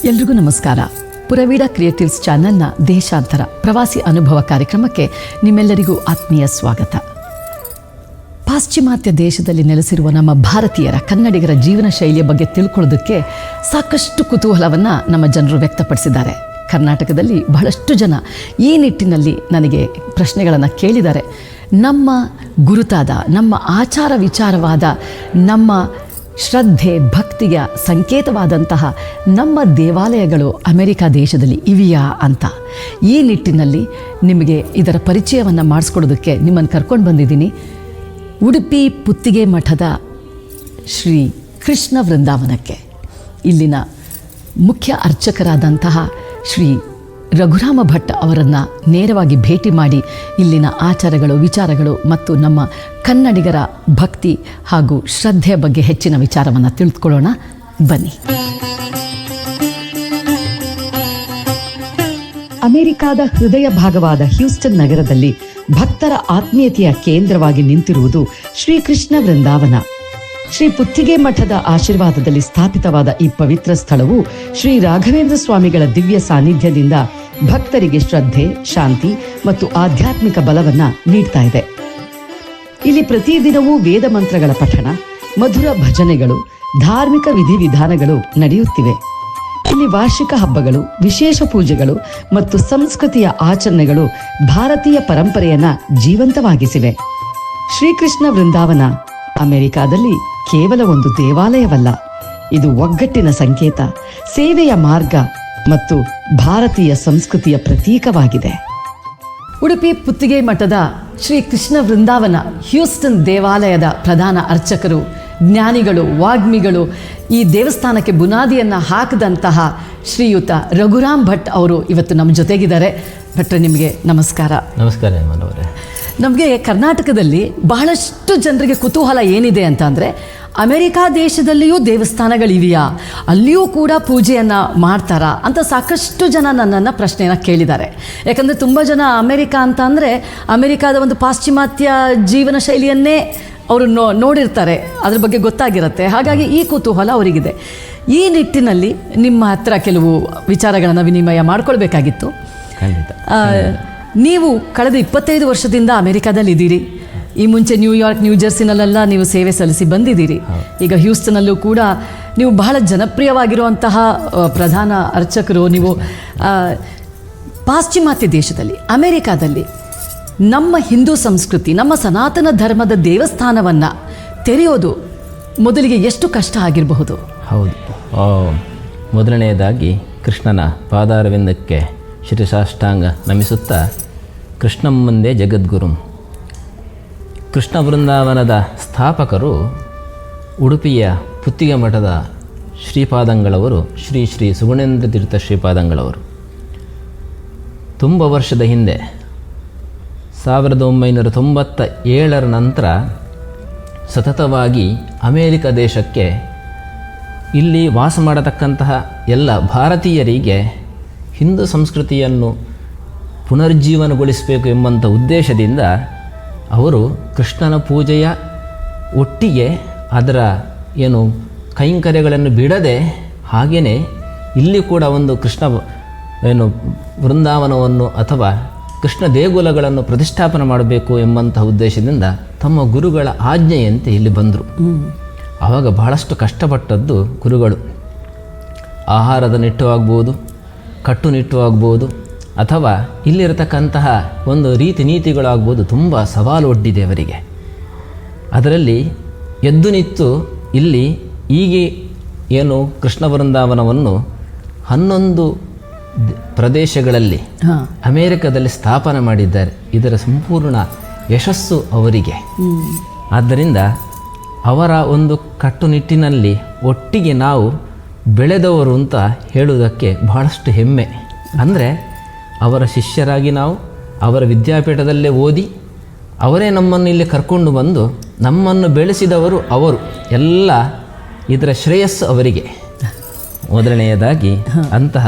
ಎಲ್ರಿಗೂ ನಮಸ್ಕಾರ. ಪುರವೀಡ ಕ್ರಿಯೇಟಿವ್ಸ್ ಚಾನೆಲ್ನ ದೇಶಾಂತರ ಪ್ರವಾಸಿ ಅನುಭವ ಕಾರ್ಯಕ್ರಮಕ್ಕೆ ನಿಮ್ಮೆಲ್ಲರಿಗೂ ಆತ್ಮೀಯ ಸ್ವಾಗತ. ಪಾಶ್ಚಿಮಾತ್ಯ ದೇಶದಲ್ಲಿ ನೆಲೆಸಿರುವ ನಮ್ಮ ಭಾರತೀಯರ ಕನ್ನಡಿಗರ ಜೀವನ ಶೈಲಿಯ ಬಗ್ಗೆ ತಿಳ್ಕೊಳ್ಳೋದಕ್ಕೆ ಸಾಕಷ್ಟು ಕುತೂಹಲವನ್ನು ನಮ್ಮ ಜನರು ವ್ಯಕ್ತಪಡಿಸಿದ್ದಾರೆ. ಕರ್ನಾಟಕದಲ್ಲಿ ಬಹಳಷ್ಟು ಜನ ಈ ನಿಟ್ಟಿನಲ್ಲಿ ನನಗೆ ಪ್ರಶ್ನೆಗಳನ್ನು ಕೇಳಿದ್ದಾರೆ. ನಮ್ಮ ಗುರುತಾದ, ನಮ್ಮ ಆಚಾರ ವಿಚಾರವಾದ, ನಮ್ಮ ಶ್ರದ್ಧೆ ಭಕ್ತಿಯ ಸಂಕೇತವಾದಂತಹ ನಮ್ಮ ದೇವಾಲಯಗಳು ಅಮೆರಿಕ ದೇಶದಲ್ಲಿ ಇವೆಯಾ ಅಂತ ಈ ನಿಟ್ಟಿನಲ್ಲಿ ನಿಮಗೆ ಇದರ ಪರಿಚಯವನ್ನು ಮಾಡಿಸ್ಕೊಡೋದಕ್ಕೆ ನಿಮ್ಮನ್ನು ಕರ್ಕೊಂಡು ಬಂದಿದ್ದೀನಿ. ಉಡುಪಿ ಪುತ್ತಿಗೆ ಮಠದ ಶ್ರೀ ಕೃಷ್ಣ ವೃಂದಾವನಕ್ಕೆ ಇಲ್ಲಿನ ಮುಖ್ಯ ಅರ್ಚಕರಾದಂತಹ ಶ್ರೀ ರಘುರಾಮ ಭಟ್ ಅವರನ್ನು ನೇರವಾಗಿ ಭೇಟಿ ಮಾಡಿ ಇಲ್ಲಿನ ಆಚಾರಗಳು, ವಿಚಾರಗಳು ಮತ್ತು ನಮ್ಮ ಕನ್ನಡಿಗರ ಭಕ್ತಿ ಹಾಗೂ ಶ್ರದ್ಧೆಯ ಬಗ್ಗೆ ಹೆಚ್ಚಿನ ವಿಚಾರವನ್ನು ತಿಳಿದುಕೊಳ್ಳೋಣ. ಬನ್ನಿ. ಅಮೆರಿಕಾದ ಹೃದಯ ಭಾಗವಾದ ಹ್ಯೂಸ್ಟನ್ ನಗರದಲ್ಲಿ ಭಕ್ತರ ಆತ್ಮೀಯತೆಯ ಕೇಂದ್ರವಾಗಿ ನಿಂತಿರುವುದು ಶ್ರೀಕೃಷ್ಣ ವೃಂದಾವನ. ಶ್ರೀ ಪುತ್ತಿಗೆ ಮಠದ ಆಶೀರ್ವಾದದಲ್ಲಿ ಸ್ಥಾಪಿತವಾದ ಈ ಪವಿತ್ರ ಸ್ಥಳವು ಶ್ರೀ ರಾಘವೇಂದ್ರ ಸ್ವಾಮಿಗಳ ದಿವ್ಯ ಸಾನ್ನಿಧ್ಯದಿಂದ ಭಕ್ತರಿಗೆ ಶ್ರದ್ಧೆ, ಶಾಂತಿ ಮತ್ತು ಆಧ್ಯಾತ್ಮಿಕ ಬಲವನ್ನ ನೀಡ್ತಾ ಇದೆ. ಇಲ್ಲಿ ಪ್ರತಿದಿನವೂ ವೇದ ಮಂತ್ರಗಳ ಪಠಣ, ಮಧುರ ಭಜನೆಗಳು, ಧಾರ್ಮಿಕ ವಿಧಿವಿಧಾನಗಳು ನಡೆಯುತ್ತಿವೆ. ಇಲ್ಲಿ ವಾರ್ಷಿಕ ಹಬ್ಬಗಳು, ವಿಶೇಷ ಪೂಜೆಗಳು ಮತ್ತು ಸಂಸ್ಕೃತಿಯ ಆಚರಣೆಗಳು ಭಾರತೀಯ ಪರಂಪರೆಯನ್ನ ಜೀವಂತವಾಗಿಸಿವೆ. ಶ್ರೀಕೃಷ್ಣ ವೃಂದಾವನ ಅಮೆರಿಕಾದಲ್ಲಿ ಕೇವಲ ಒಂದು ದೇವಾಲಯವಲ್ಲ, ಇದು ಒಗ್ಗಟ್ಟಿನ ಸಂಕೇತ, ಸೇವೆಯ ಮಾರ್ಗ ಮತ್ತು ಭಾರತೀಯ ಸಂಸ್ಕೃತಿಯ ಪ್ರತೀಕವಾಗಿದೆ. ಉಡುಪಿ ಪುತ್ತಿಗೆ ಮಠದ ಶ್ರೀ ಕೃಷ್ಣ ವೃಂದಾವನ ಹ್ಯೂಸ್ಟನ್ ದೇವಾಲಯದ ಪ್ರಧಾನ ಅರ್ಚಕರು, ಜ್ಞಾನಿಗಳು, ವಾಗ್ಮಿಗಳು, ಈ ದೇವಸ್ಥಾನಕ್ಕೆ ಬುನಾದಿಯನ್ನು ಹಾಕಿದಂತಹ ಶ್ರೀಯುತ ರಘುರಾಮ್ ಭಟ್ ಅವರು ಇವತ್ತು ನಮ್ಮ ಜೊತೆಗಿದ್ದಾರೆ. ಭಟ್ರೆ, ನಿಮಗೆ ನಮಸ್ಕಾರ. ನಮಸ್ಕಾರ ಮನೋಹರೇ. ನಮಗೆ ಕರ್ನಾಟಕದಲ್ಲಿ ಬಹಳಷ್ಟು ಜನರಿಗೆ ಕುತೂಹಲ ಏನಿದೆ ಅಂತ ಅಂದರೆ, ಅಮೆರಿಕಾ ದೇಶದಲ್ಲಿಯೂ ದೇವಸ್ಥಾನಗಳಿವೆಯಾ, ಅಲ್ಲಿಯೂ ಕೂಡ ಪೂಜೆಯನ್ನು ಮಾಡ್ತಾರಾ ಅಂತ ಸಾಕಷ್ಟು ಜನ ನನ್ನನ್ನು ಪ್ರಶ್ನೆಯನ್ನು ಕೇಳಿದ್ದಾರೆ. ಯಾಕಂದರೆ ತುಂಬ ಜನ ಅಮೆರಿಕಾ ಅಂತ ಅಂದರೆ ಅಮೆರಿಕಾದ ಒಂದು ಪಾಶ್ಚಿಮಾತ್ಯ ಜೀವನ ಶೈಲಿಯನ್ನೇ ಅವರು ನೋಡಿರ್ತಾರೆ, ಅದ್ರ ಬಗ್ಗೆ ಗೊತ್ತಾಗಿರುತ್ತೆ. ಹಾಗಾಗಿ ಈ ಕುತೂಹಲ ಅವರಿಗಿದೆ. ಈ ನಿಟ್ಟಿನಲ್ಲಿ ನಿಮ್ಮ ಹತ್ರ ಕೆಲವು ವಿಚಾರಗಳನ್ನು ವಿನಿಮಯ ಮಾಡಿಕೊಳ್ಬೇಕಾಗಿತ್ತು. ನೀವು ಕಳೆದ 25 ವರ್ಷದಿಂದ ಅಮೆರಿಕಾದಲ್ಲಿ ಇದ್ದೀರಿ. ಈ ಮುಂಚೆ ನ್ಯೂಯಾರ್ಕ್, ನ್ಯೂಜೆರ್ಸಿನಲ್ಲೆಲ್ಲ ನೀವು ಸೇವೆ ಸಲ್ಲಿಸಿ ಬಂದಿದ್ದೀರಿ. ಈಗ ಹ್ಯೂಸ್ಟನಲ್ಲೂ ಕೂಡ ನೀವು ಬಹಳ ಜನಪ್ರಿಯವಾಗಿರುವಂತಹ ಪ್ರಧಾನ ಅರ್ಚಕರು. ನೀವು ಪಾಶ್ಚಿಮಾತ್ಯ ದೇಶದಲ್ಲಿ, ಅಮೆರಿಕಾದಲ್ಲಿ ನಮ್ಮ ಹಿಂದೂ ಸಂಸ್ಕೃತಿ, ನಮ್ಮ ಸನಾತನ ಧರ್ಮದ ದೇವಸ್ಥಾನವನ್ನು ತೆರೆಯೋದು ಮೊದಲಿಗೆ ಎಷ್ಟು ಕಷ್ಟ ಆಗಿರಬಹುದು? ಹೌದು, ಮೊದಲನೆಯದಾಗಿ ಕೃಷ್ಣನ ಪಾದಾರವಿಂದಕ್ಕೆ ಶಿರಸಾಷ್ಟಾಂಗ ನಮಿಸುತ್ತಾ, ಕೃಷ್ಣಮ್ಮಂದೇ ಜಗದ್ಗುರು. ಕೃಷ್ಣ ವೃಂದಾವನದ ಸ್ಥಾಪಕರು ಉಡುಪಿಯ ಪುತ್ತಿಗೆ ಮಠದ ಶ್ರೀಪಾದಂಗಳವರು, ಶ್ರೀ ಶ್ರೀ ಸುಗುಣೇಂದ್ರ ತೀರ್ಥ ಶ್ರೀಪಾದಂಗಳವರು. ತುಂಬ ವರ್ಷದ ಹಿಂದೆ 1997 ನಂತರ ಸತತವಾಗಿ ಅಮೇರಿಕ ದೇಶಕ್ಕೆ ಇಲ್ಲಿ ವಾಸ ಮಾಡತಕ್ಕಂತಹ ಎಲ್ಲ ಭಾರತೀಯರಿಗೆ ಹಿಂದೂ ಸಂಸ್ಕೃತಿಯನ್ನು ಪುನರ್ಜೀವನಗೊಳಿಸಬೇಕು ಎಂಬಂಥ ಉದ್ದೇಶದಿಂದ ಅವರು ಕೃಷ್ಣನ ಪೂಜೆಯ ಒಟ್ಟಿಗೆ ಅದರ ಕೈಂಕರ್ಯಗಳನ್ನು ಬಿಡದೆ, ಹಾಗೆಯೇ ಇಲ್ಲಿ ಕೂಡ ಒಂದು ಕೃಷ್ಣ ವೃಂದಾವನವನ್ನು ಅಥವಾ ಕೃಷ್ಣ ದೇಗುಲಗಳನ್ನು ಪ್ರತಿಷ್ಠಾಪನೆ ಮಾಡಬೇಕು ಎಂಬಂಥ ಉದ್ದೇಶದಿಂದ ತಮ್ಮ ಗುರುಗಳ ಆಜ್ಞೆಯಂತೆ ಇಲ್ಲಿ ಬಂದರು. ಆವಾಗ ಬಹಳಷ್ಟು ಕಷ್ಟಪಟ್ಟದ್ದು ಗುರುಗಳು. ಆಹಾರದ ನಿಟ್ಟವಾಗ್ಬೋದು, ಕಟ್ಟುನಿಟ್ಟವಾಗ್ಬೋದು, ಅಥವಾ ಇಲ್ಲಿರತಕ್ಕಂತಹ ಒಂದು ರೀತಿ ನೀತಿಗಳಾಗ್ಬೋದು, ತುಂಬ ಸವಾಲು ಒಡ್ಡಿದೆ ಅವರಿಗೆ. ಅದರಲ್ಲಿ ಎದ್ದು ನಿಂತು ಇಲ್ಲಿ ಹೀಗೆ ಕೃಷ್ಣ ವೃಂದಾವನವನ್ನು 11 ಪ್ರದೇಶಗಳಲ್ಲಿ ಅಮೇರಿಕದಲ್ಲಿ ಸ್ಥಾಪನೆ ಮಾಡಿದ್ದಾರೆ. ಇದರ ಸಂಪೂರ್ಣ ಯಶಸ್ಸು ಅವರಿಗೆ. ಆದ್ದರಿಂದ ಅವರ ಒಂದು ಕಟ್ಟುನಿಟ್ಟಿನಲ್ಲಿ ಒಟ್ಟಿಗೆ ನಾವು ಬೆಳೆದವರು ಅಂತ ಹೇಳುವುದಕ್ಕೆ ಬಹಳಷ್ಟು ಹೆಮ್ಮೆ. ಅಂದರೆ ಅವರ ಶಿಷ್ಯರಾಗಿ ನಾವು ಅವರ ವಿದ್ಯಾಪೀಠದಲ್ಲೇ ಓದಿ, ಅವರೇ ನಮ್ಮನ್ನು ಇಲ್ಲಿ ಕರ್ಕೊಂಡು ಬಂದು ನಮ್ಮನ್ನು ಬೆಳೆಸಿದವರು ಅವರು. ಎಲ್ಲ ಇದರ ಶ್ರೇಯಸ್ಸು ಅವರಿಗೆ. ಮೊದಲನೆಯದಾಗಿ ಅಂತಹ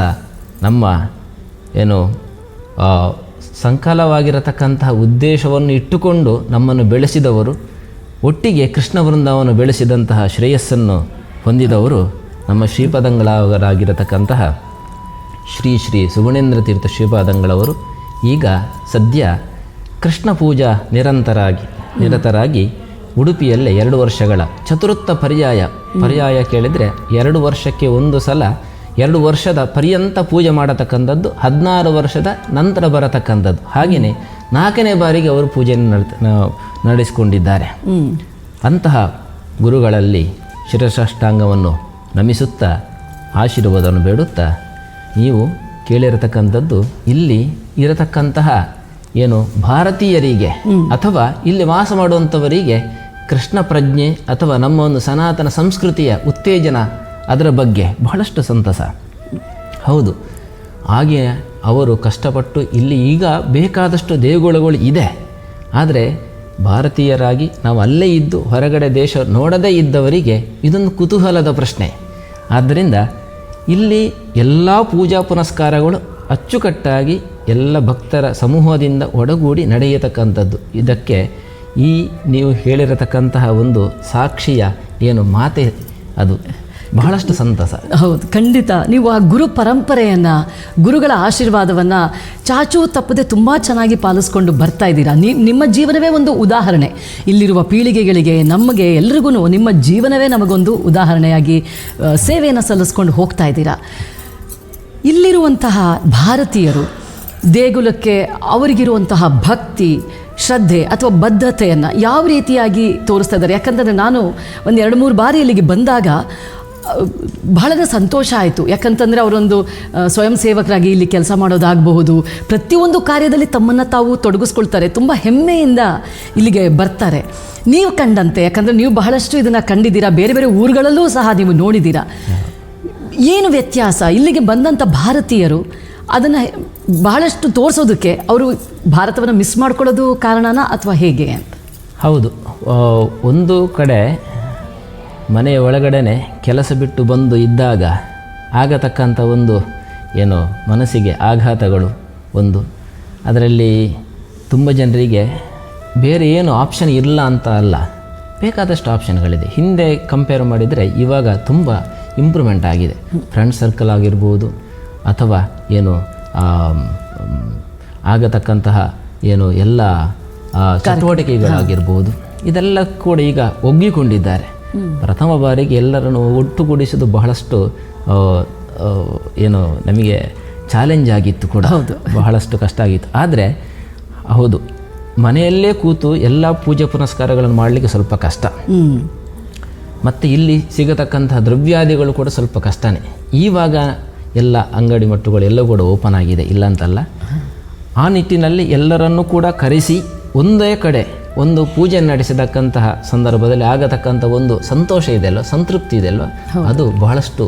ನಮ್ಮ ಸಂಕಲವಾಗಿರತಕ್ಕಂತಹ ಉದ್ದೇಶವನ್ನು ಇಟ್ಟುಕೊಂಡು ನಮ್ಮನ್ನು ಬೆಳೆಸಿದವರು, ಒಟ್ಟಿಗೆ ಕೃಷ್ಣ ವೃಂದಾವನ ಬೆಳೆಸಿದಂತಹ ಶ್ರೇಯಸ್ಸನ್ನು ಹೊಂದಿದವರು ನಮ್ಮ ಶ್ರೀಪಾದಂಗಳವರಾಗಿರತಕ್ಕಂತಹ ಶ್ರೀ ಶ್ರೀ ಸುಗುಣೇಂದ್ರ ತೀರ್ಥ ಶ್ರೀಪಾದಂಗಳವರು ಈಗ ಸದ್ಯ ಕೃಷ್ಣ ಪೂಜಾ ನಿರತರಾಗಿ ಉಡುಪಿಯಲ್ಲೇ 2 ವರ್ಷಗಳ ಚತುರ್ಥ ಪರ್ಯಾಯ ಕೇಳಿದರೆ 2 ವರ್ಷಕ್ಕೆ ಒಂದು ಸಲ 2 ವರ್ಷದ ಪರ್ಯಂತ ಪೂಜೆ ಮಾಡತಕ್ಕಂಥದ್ದು, 16 ವರ್ಷದ ನಂತರ ಬರತಕ್ಕಂಥದ್ದು. ಹಾಗೆಯೇ 4ನೇ ಬಾರಿಗೆ ಅವರು ಪೂಜೆಯನ್ನು ನಡೆಸಿಕೊಂಡಿದ್ದಾರೆ. ಅಂತಹ ಗುರುಗಳಲ್ಲಿ ಶಿರಸಾಷ್ಟಾಂಗವನ್ನು ನಮಿಸುತ್ತಾ ಆಶೀರ್ವಾದವನ್ನು ಬೇಡುತ್ತಾ, ನೀವು ಕೇಳಿರತಕ್ಕಂಥದ್ದು ಇಲ್ಲಿ ಇರತಕ್ಕಂತಹ ಏನು ಭಾರತೀಯರಿಗೆ ಅಥವಾ ಇಲ್ಲಿ ವಾಸ ಮಾಡುವಂಥವರಿಗೆ ಕೃಷ್ಣ ಪ್ರಜ್ಞೆ ಅಥವಾ ನಮ್ಮ ಒಂದು ಸನಾತನ ಸಂಸ್ಕೃತಿಯ ಉತ್ತೇಜನ ಅದರ ಬಗ್ಗೆ ಬಹಳಷ್ಟು ಸಂತಸ. ಹೌದು, ಹಾಗೆ ಅವರು ಕಷ್ಟಪಟ್ಟು ಇಲ್ಲಿ ಈಗ ಬೇಕಾದಷ್ಟು ದೇಗುಲಗಳು ಇದೆ. ಆದರೆ ಭಾರತೀಯರಾಗಿ ನಾವು ಅಲ್ಲೇ ಇದ್ದು ಹೊರಗಡೆ ದೇಶ ನೋಡದೇ ಇದ್ದವರಿಗೆ ಇದೊಂದು ಕುತೂಹಲದ ಪ್ರಶ್ನೆ. ಆದ್ದರಿಂದ ಇಲ್ಲಿ ಎಲ್ಲ ಪೂಜಾ ಪುನಸ್ಕಾರಗಳು ಅಚ್ಚುಕಟ್ಟಾಗಿ ಎಲ್ಲ ಭಕ್ತರ ಸಮೂಹದಿಂದ ಒಡಗೂಡಿ ನಡೆಯತಕ್ಕಂಥದ್ದು. ಇದಕ್ಕೆ ಈ ನೀವು ಹೇಳಿರತಕ್ಕಂತಹ ಒಂದು ಸಾಕ್ಷಿಯ ಏನು ಮಾತೆ ಅದು ಬಹಳಷ್ಟು ಸಂತಸ. ಹೌದು, ಖಂಡಿತ. ನೀವು ಆ ಗುರು ಪರಂಪರೆಯನ್ನು, ಗುರುಗಳ ಆಶೀರ್ವಾದವನ್ನು ಚಾಚೂ ತಪ್ಪದೆ ತುಂಬ ಚೆನ್ನಾಗಿ ಪಾಲಿಸ್ಕೊಂಡು ಬರ್ತಾ ಇದ್ದೀರಾ. ನಿಮ್ಮ ಜೀವನವೇ ಒಂದು ಉದಾಹರಣೆ. ಇಲ್ಲಿರುವ ಪೀಳಿಗೆಗಳಿಗೆ, ನಮಗೆ ಎಲ್ರಿಗೂ ನಿಮ್ಮ ಜೀವನವೇ ನಮಗೊಂದು ಉದಾಹರಣೆಯಾಗಿ ಸೇವೆಯನ್ನು ಸಲ್ಲಿಸ್ಕೊಂಡು ಹೋಗ್ತಾ ಇದ್ದೀರಾ. ಇಲ್ಲಿರುವಂತಹ ಭಾರತೀಯರು ದೇಗುಲಕ್ಕೆ ಅವರಿಗಿರುವಂತಹ ಭಕ್ತಿ, ಶ್ರದ್ಧೆ ಅಥವಾ ಬದ್ಧತೆಯನ್ನು ಯಾವ ರೀತಿಯಾಗಿ ತೋರಿಸ್ತಾ ಇದ್ದಾರೆ? ಯಾಕಂದರೆ ನಾನು ಒಂದು 2-3 ಬಾರಿ ಇಲ್ಲಿಗೆ ಬಂದಾಗ ಬಹಳನೇ ಸಂತೋಷ ಆಯಿತು. ಯಾಕಂತಂದರೆ ಅವರೊಂದು ಸ್ವಯಂ ಸೇವಕರಾಗಿ ಇಲ್ಲಿ ಕೆಲಸ ಮಾಡೋದಾಗಬಹುದು, ಪ್ರತಿಯೊಂದು ಕಾರ್ಯದಲ್ಲಿ ತಮ್ಮನ್ನು ತಾವು ತೊಡಗಿಸ್ಕೊಳ್ತಾರೆ, ತುಂಬ ಹೆಮ್ಮೆಯಿಂದ ಇಲ್ಲಿಗೆ ಬರ್ತಾರೆ. ನೀವು ಕಂಡಂತೆ, ಯಾಕಂದರೆ ನೀವು ಬಹಳಷ್ಟು ಇದನ್ನು ಕಂಡಿದ್ದೀರಾ, ಬೇರೆ ಬೇರೆ ಊರುಗಳಲ್ಲೂ ಸಹ ನೀವು ನೋಡಿದ್ದೀರಾ. ಏನು ವ್ಯತ್ಯಾಸ? ಇಲ್ಲಿಗೆ ಬಂದಂಥ ಭಾರತೀಯರು ಅದನ್ನು ಬಹಳಷ್ಟು ತೋರಿಸೋದಕ್ಕೆ ಅವರು ಭಾರತವನ್ನು ಮಿಸ್ ಮಾಡ್ಕೊಳ್ಳೋದು ಕಾರಣನಾ ಅಥವಾ ಹೇಗೆ ಅಂತ? ಹೌದು, ಒಂದು ಕಡೆ ಮನೆಯ ಒಳಗಡೆ ಕೆಲಸ ಬಿಟ್ಟು ಬಂದು ಇದ್ದಾಗ ಆಗತಕ್ಕಂಥ ಒಂದು ಏನು ಮನಸ್ಸಿಗೆ ಆಘಾತಗಳು ಒಂದು, ಅದರಲ್ಲಿ ತುಂಬ ಜನರಿಗೆ ಬೇರೆ ಏನು ಆಪ್ಷನ್ ಇಲ್ಲ ಅಂತ ಅಲ್ಲ, ಬೇಕಾದಷ್ಟು ಆಪ್ಷನ್ಗಳಿದೆ. ಹಿಂದೆ ಕಂಪೇರ್ ಮಾಡಿದರೆ ಇವಾಗ ತುಂಬ ಇಂಪ್ರೂವ್ಮೆಂಟ್ ಆಗಿದೆ. ಫ್ರೆಂಡ್ ಸರ್ಕಲ್ ಆಗಿರ್ಬೋದು ಅಥವಾ ಏನು ಆಗತಕ್ಕಂತಹ ಏನು ಎಲ್ಲ ಚಟುವಟಿಕೆಗಳಾಗಿರ್ಬೋದು, ಇದೆಲ್ಲ ಕೂಡ ಈಗ ಒಗ್ಗಿಕೊಂಡಿದ್ದಾರೆ. ಪ್ರಥಮ ಬಾರಿಗೆ ಎಲ್ಲರನ್ನು ಒಟ್ಟುಗೂಡಿಸೋದು ಬಹಳಷ್ಟು ಏನು ನಮಗೆ ಚಾಲೆಂಜ್ ಆಗಿತ್ತು ಕೂಡ, ಬಹಳಷ್ಟು ಕಷ್ಟ ಆಗಿತ್ತು. ಆದರೆ ಹೌದು, ಮನೆಯಲ್ಲೇ ಕೂತು ಎಲ್ಲ ಪೂಜೆ ಪುನಸ್ಕಾರಗಳನ್ನು ಮಾಡಲಿಕ್ಕೆ ಸ್ವಲ್ಪ ಕಷ್ಟ. ಮತ್ತು ಇಲ್ಲಿ ಸಿಗತಕ್ಕಂತಹ ದ್ರವ್ಯಾದಿಗಳು ಕೂಡ ಸ್ವಲ್ಪ ಕಷ್ಟನೇ. ಇವಾಗ ಎಲ್ಲ ಅಂಗಡಿ ಮಟ್ಟುಗಳು ಎಲ್ಲ ಕೂಡ ಓಪನ್ ಆಗಿದೆ, ಇಲ್ಲ ಅಂತಲ್ಲ. ಆ ನಿಟ್ಟಿನಲ್ಲಿ ಎಲ್ಲರನ್ನೂ ಕೂಡ ಕರೆಸಿ ಒಂದೇ ಕಡೆ ಒಂದು ಪೂಜೆ ನಡೆಸತಕ್ಕಂತಹ ಸಂದರ್ಭದಲ್ಲಿ ಆಗತಕ್ಕಂಥ ಒಂದು ಸಂತೋಷ ಇದೆಯಲ್ವ, ಸಂತೃಪ್ತಿ ಇದೆಯಲ್ವ, ಅದು ಬಹಳಷ್ಟು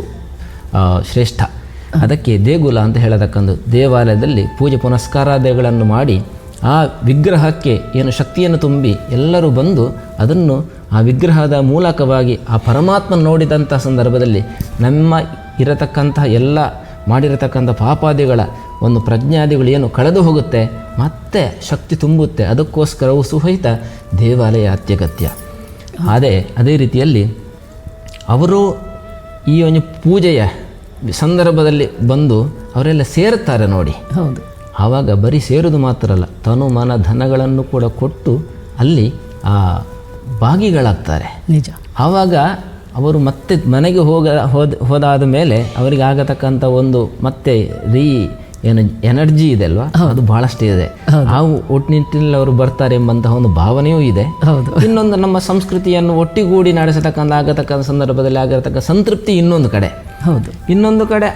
ಶ್ರೇಷ್ಠ. ಅದಕ್ಕೆ ದೇಗುಲ ಅಂತ ಹೇಳತಕ್ಕಂಥ ದೇವಾಲಯದಲ್ಲಿ ಪೂಜೆ ಪುನಸ್ಕಾರಾದಿಗಳನ್ನು ಮಾಡಿ ಆ ವಿಗ್ರಹಕ್ಕೆ ಏನು ಶಕ್ತಿಯನ್ನು ತುಂಬಿ ಎಲ್ಲರೂ ಬಂದು ಅದನ್ನು ಆ ವಿಗ್ರಹದ ಮೂಲಕವಾಗಿ ಆ ಪರಮಾತ್ಮ ನೋಡಿದಂಥ ಸಂದರ್ಭದಲ್ಲಿ ನಮ್ಮ ಇರತಕ್ಕಂತಹ ಎಲ್ಲ ಮಾಡಿರತಕ್ಕಂಥ ಪಾಪಾದಿಗಳ ಒಂದು ಪ್ರಜ್ಞಾದಿಗಳು ಏನು ಕಳೆದು ಹೋಗುತ್ತೆ, ಮತ್ತೆ ಶಕ್ತಿ ತುಂಬುತ್ತೆ. ಅದಕ್ಕೋಸ್ಕರವೂ ಸಹಿತ ದೇವಾಲಯ ಅತ್ಯಗತ್ಯ. ಅದೇ ರೀತಿಯಲ್ಲಿ ಅವರು ಈ ಒಂದು ಪೂಜೆಯ ಸಂದರ್ಭದಲ್ಲಿ ಬಂದು ಅವರೆಲ್ಲ ಸೇರುತ್ತಾರೆ ನೋಡಿ. ಹೌದು, ಆವಾಗ ಬರೀ ಸೇರುವುದು ಮಾತ್ರ ಅಲ್ಲ, ತನು ಮನ ಧನಗಳನ್ನು ಕೂಡ ಕೊಟ್ಟು ಅಲ್ಲಿ ಭಾಗಿಗಳಾಗ್ತಾರೆ. ನಿಜ. ಆವಾಗ ಅವರು ಮತ್ತೆ ಮನೆಗೆ ಹೋದಾದ ಮೇಲೆ ಅವರಿಗೆ ಆಗತಕ್ಕಂಥ ಒಂದು ಮತ್ತೆ ಏನು ಎನರ್ಜಿ ಇದೆ ಅಲ್ವಾ, ಅದು ಬಹಳಷ್ಟು ಇದೆ. ಆ ಒಟ್ಟಿನಿಟ್ಟಿನಲ್ಲಿ ಅವರು ಬರ್ತಾರೆ ಎಂಬಂತಹ ಒಂದು ಭಾವನೆಯೂ ಇದೆ. ಇನ್ನೊಂದು ನಮ್ಮ ಸಂಸ್ಕೃತಿಯನ್ನು ಒಟ್ಟಿಗೂಡಿ ನಡೆಸತಕ್ಕಂಥ ಆಗತಕ್ಕಂಥ ಸಂದರ್ಭದಲ್ಲಿ ಆಗಿರತಕ್ಕ ಸಂತೃಪ್ತಿ ಇನ್ನೊಂದು ಕಡೆ. ಹೌದು, ಇನ್ನೊಂದು ಕಡೆ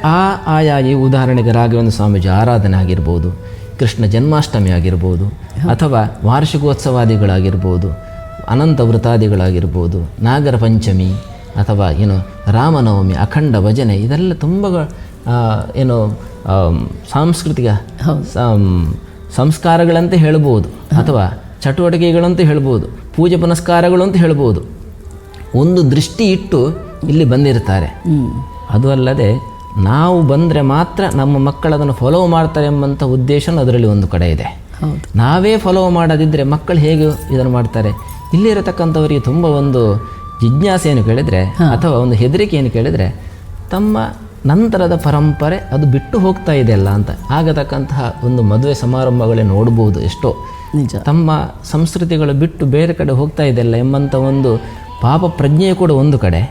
ಆಯಾ ಈ ಉದಾಹರಣೆಗೆ ರಾಘವೇಂದ್ರ ಸ್ವಾಮೀಜಿ ಆರಾಧನೆ ಆಗಿರ್ಬೋದು, ಕೃಷ್ಣ ಜನ್ಮಾಷ್ಟಮಿ ಆಗಿರ್ಬೋದು, ಅಥವಾ ವಾರ್ಷಿಕೋತ್ಸವಾದಿಗಳಾಗಿರ್ಬೋದು, ಅನಂತ ವೃತಾದಿಗಳಾಗಿರ್ಬೋದು, ನಾಗರ ಪಂಚಮಿ ಅಥವಾ ಏನು ರಾಮನವಮಿ, ಅಖಂಡ ಭಜನೆ, ಇದೆಲ್ಲ ತುಂಬ ಏನು ಸಾಂಸ್ಕೃತಿಕ ಸಂಸ್ಕಾರಗಳಂತೆ ಹೇಳ್ಬೋದು, ಅಥವಾ ಚಟುವಟಿಕೆಗಳಂತ ಹೇಳ್ಬೋದು, ಪೂಜೆ ಪುನಸ್ಕಾರಗಳು ಅಂತ ಹೇಳ್ಬೋದು. ಒಂದು ದೃಷ್ಟಿ ಇಟ್ಟು ಇಲ್ಲಿ ಬಂದಿರ್ತಾರೆ. ಅದು ಅಲ್ಲದೆ ನಾವು ಬಂದರೆ ಮಾತ್ರ ನಮ್ಮ ಮಕ್ಕಳು ಅದನ್ನು ಫಾಲೋ ಮಾಡ್ತಾರೆ ಎಂಬಂಥ ಉದ್ದೇಶನೂ ಅದರಲ್ಲಿ ಒಂದು ಕಡೆ ಇದೆ. ನಾವೇ ಫಾಲೋ ಮಾಡೋದಿದ್ದರೆ ಮಕ್ಕಳು ಹೇಗೆ ಇದನ್ನು ಮಾಡ್ತಾರೆ? ಇಲ್ಲಿರತಕ್ಕಂಥವರಿಗೆ ತುಂಬ ಒಂದು ಜಿಜ್ಞಾಸೆಯನ್ನು ಕೇಳಿದರೆ ಅಥವಾ ಒಂದು ಹೆದರಿಕೆಯನ್ನು ಕೇಳಿದರೆ ತಮ್ಮ ನಂತರದ ಪರಂಪರೆ ಅದು ಬಿಟ್ಟು ಹೋಗ್ತಾ ಇದೆಯಲ್ಲ ಅಂತ ಆಗತಕ್ಕಂತಹ ಒಂದು ಮದುವೆ ಸಮಾರಂಭಗಳೇ ನೋಡ್ಬೋದು. ಎಷ್ಟೋ ನಿಜ. ತಮ್ಮ ಸಂಸ್ಕೃತಿಗಳು ಬಿಟ್ಟು ಬೇರೆ ಕಡೆ ಹೋಗ್ತಾ ಇದೆಯಲ್ಲ ಎಂಬಂಥ ಒಂದು ಪಾಪ ಪ್ರಜ್ಞೆಯು ಕೂಡ ಒಂದು ಕಡೆ,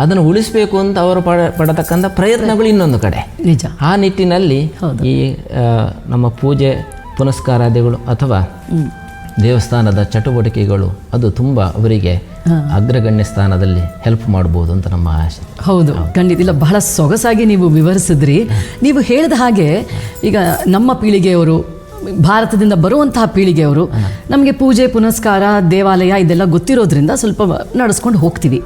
ಅದನ್ನು ಉಳಿಸಬೇಕು ಅಂತ ಅವರು ಪಡತಕ್ಕಂಥ ಪ್ರಯತ್ನಗಳು ಇನ್ನೊಂದು ಕಡೆ. ನಿಜ. ಆ ನಿಟ್ಟಿನಲ್ಲಿ ಈ ನಮ್ಮ ಪೂಜೆ ಪುನಸ್ಕಾರಾದಿಗಳು ಅಥವಾ ದೇವಸ್ಥಾನದ ಚಟುವಟಿಕೆಗಳು ಅದು ತುಂಬ ಅವರಿಗೆ ಅಗ್ರಗಣ್ಯ ಸ್ಥಾನದಲ್ಲಿ ಹೆಲ್ಪ್ ಮಾಡ್ಬೋದು ಅಂತ ನಮ್ಮ ಆಸೆ. ಹೌದು, ಖಂಡಿತ. ಇಲ್ಲ, ಬಹಳ ಸೊಗಸಾಗಿ ನೀವು ವಿವರಿಸಿದ್ರಿ. ನೀವು ಹೇಳಿದ ಹಾಗೆ ಈಗ ನಮ್ಮ ಪೀಳಿಗೆಯವರು, ಭಾರತದಿಂದ ಬರುವಂತಹ ಪೀಳಿಗೆಯವರು ನಮಗೆ ಪೂಜೆ ಪುನಸ್ಕಾರ ದೇವಾಲಯ ಇದೆಲ್ಲ ಗೊತ್ತಿರೋದ್ರಿಂದ ಸ್ವಲ್ಪ ನಡೆಸ್ಕೊಂಡು ಹೋಗ್ತೀವಿ.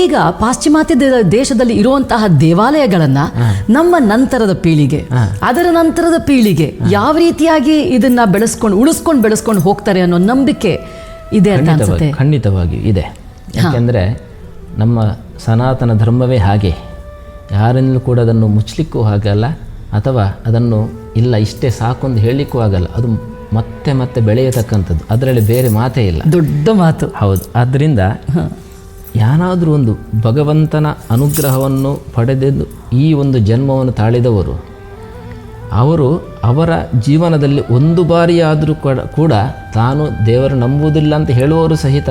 ಈಗ ಪಾಶ್ಚಿಮಾತ್ಯ ದೇಶದಲ್ಲಿ ಇರುವಂತಹ ದೇವಾಲಯಗಳನ್ನು ನಮ್ಮ ನಂತರದ ಪೀಳಿಗೆ, ಅದರ ನಂತರದ ಪೀಳಿಗೆ ಯಾವ ರೀತಿಯಾಗಿ ಇದನ್ನ ಬೆಳೆಸ್ಕೊಂಡು ಹೋಗ್ತಾರೆ ಅನ್ನೋ ನಂಬಿಕೆ ಇದೆ ಅಂತ ಅನ್ಸುತ್ತೆ. ಖಂಡಿತವಾಗಿಯೂ ಇದೆ. ಯಾಕೆಂದರೆ ನಮ್ಮ ಸನಾತನ ಧರ್ಮವೇ ಹಾಗೆ, ಯಾರಿಂದಲೂ ಕೂಡ ಅದನ್ನು ಮುಚ್ಚಲಿಕ್ಕೂ ಆಗಲ್ಲ ಅಥವಾ ಅದನ್ನು ಇಲ್ಲ ಇಷ್ಟೇ ಸಾಕು ಅಂತ ಹೇಳಲಿಕ್ಕೂ ಆಗಲ್ಲ. ಅದು ಮತ್ತೆ ಮತ್ತೆ ಬೆಳೆಯತಕ್ಕಂಥದ್ದು, ಅದರಲ್ಲಿ ಬೇರೆ ಮಾತೇ ಇಲ್ಲ. ದೊಡ್ಡ ಮಾತು. ಹೌದು. ಆದ್ದರಿಂದ ಯಾರಾದರೂ ಒಂದು ಭಗವಂತನ ಅನುಗ್ರಹವನ್ನು ಪಡೆದು ಈ ಒಂದು ಜನ್ಮವನ್ನು ತಾಳಿದವರು, ಅವರು ಅವರ ಜೀವನದಲ್ಲಿ ಒಂದು ಬಾರಿಯಾದರೂ ಕೂಡ ತಾನು ದೇವರು ನಂಬುವುದಿಲ್ಲ ಅಂತ ಹೇಳುವವರು ಸಹಿತ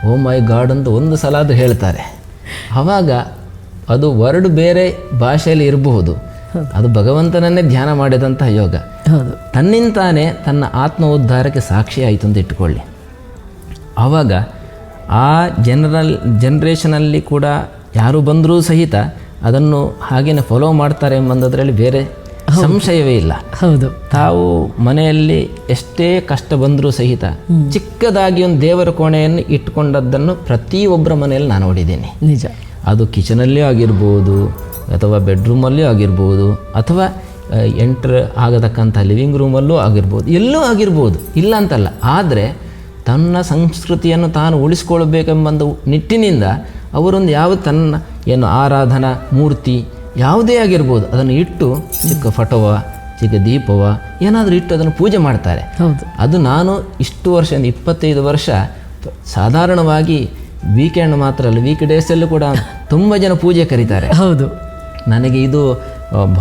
ಓ ಮೈ ಗಾಡ್ ಅಂತ ಒಂದು ಸಲ ಅದು ಹೇಳ್ತಾರೆ. ಆವಾಗ ಅದು ವರ್ಡ್ ಬೇರೆ ಭಾಷೆಯಲ್ಲಿ ಇರಬಹುದು, ಅದು ಭಗವಂತನನ್ನೇ ಧ್ಯಾನ ಮಾಡಿದಂತಹ ಯೋಗ. ತನ್ನಿಂತಾನೇ ತನ್ನ ಆತ್ಮ ಉದ್ಧಾರಕ್ಕೆ ಸಾಕ್ಷಿ ಆಯಿತು ಅಂತ ಇಟ್ಟುಕೊಳ್ಳಿ. ಆವಾಗ ಆ ಜನ್ರೇಷನಲ್ಲಿ ಕೂಡ ಯಾರು ಬಂದರೂ ಸಹಿತ ಅದನ್ನು ಹಾಗೇನೆ ಫಾಲೋ ಮಾಡ್ತಾರೆ ಎಂಬುದರಲ್ಲಿ ಬೇರೆ ಸಂಶಯವೇ ಇಲ್ಲ. ಹೌದು. ತಾವು ಮನೆಯಲ್ಲಿ ಎಷ್ಟೇ ಕಷ್ಟ ಬಂದರೂ ಸಹಿತ ಚಿಕ್ಕದಾಗಿ ಒಂದು ದೇವರ ಕೋಣೆಯನ್ನು ಇಟ್ಟುಕೊಂಡದ್ದನ್ನು ಪ್ರತಿಯೊಬ್ಬರ ಮನೆಯಲ್ಲಿ ನಾನು ನೋಡಿದ್ದೀನಿ. ನಿಜ. ಅದು ಕಿಚನಲ್ಲಿ ಆಗಿರ್ಬೋದು ಅಥವಾ ಬೆಡ್ರೂಮಲ್ಲೂ ಆಗಿರ್ಬೋದು ಅಥವಾ ಎಂಟರ್ ಆಗತಕ್ಕಂಥ ಲಿವಿಂಗ್ ರೂಮಲ್ಲೂ ಆಗಿರ್ಬೋದು, ಎಲ್ಲೂ ಆಗಿರ್ಬೋದು, ಇಲ್ಲ ಅಂತಲ್ಲ. ಆದರೆ ತನ್ನ ಸಂಸ್ಕೃತಿಯನ್ನು ತಾನು ಉಳಿಸ್ಕೊಳ್ಬೇಕೆಂಬ ನಿಟ್ಟಿನಿಂದ ಅವರೊಂದು ಯಾವ ತನ್ನ ಏನು ಆರಾಧನಾ ಮೂರ್ತಿ ಯಾವುದೇ ಆಗಿರ್ಬೋದು ಅದನ್ನು ಇಟ್ಟು ಚಿಕ್ಕ ಫಟೋವ ಚಿಕ್ಕ ದೀಪವ ಏನಾದರೂ ಇಟ್ಟು ಅದನ್ನು ಪೂಜೆ ಮಾಡ್ತಾರೆ. ಅದು ನಾನು ಇಷ್ಟು ವರ್ಷ 25 ವರ್ಷ ಸಾಧಾರಣವಾಗಿ ವೀಕೆಂಡ್ ಮಾತ್ರ ಅಲ್ಲ, ವೀಕ್ ಡೇಸಲ್ಲೂ ಕೂಡ ತುಂಬ ಜನ ಪೂಜೆ ಕರೀತಾರೆ. ಹೌದು. ನನಗೆ ಇದು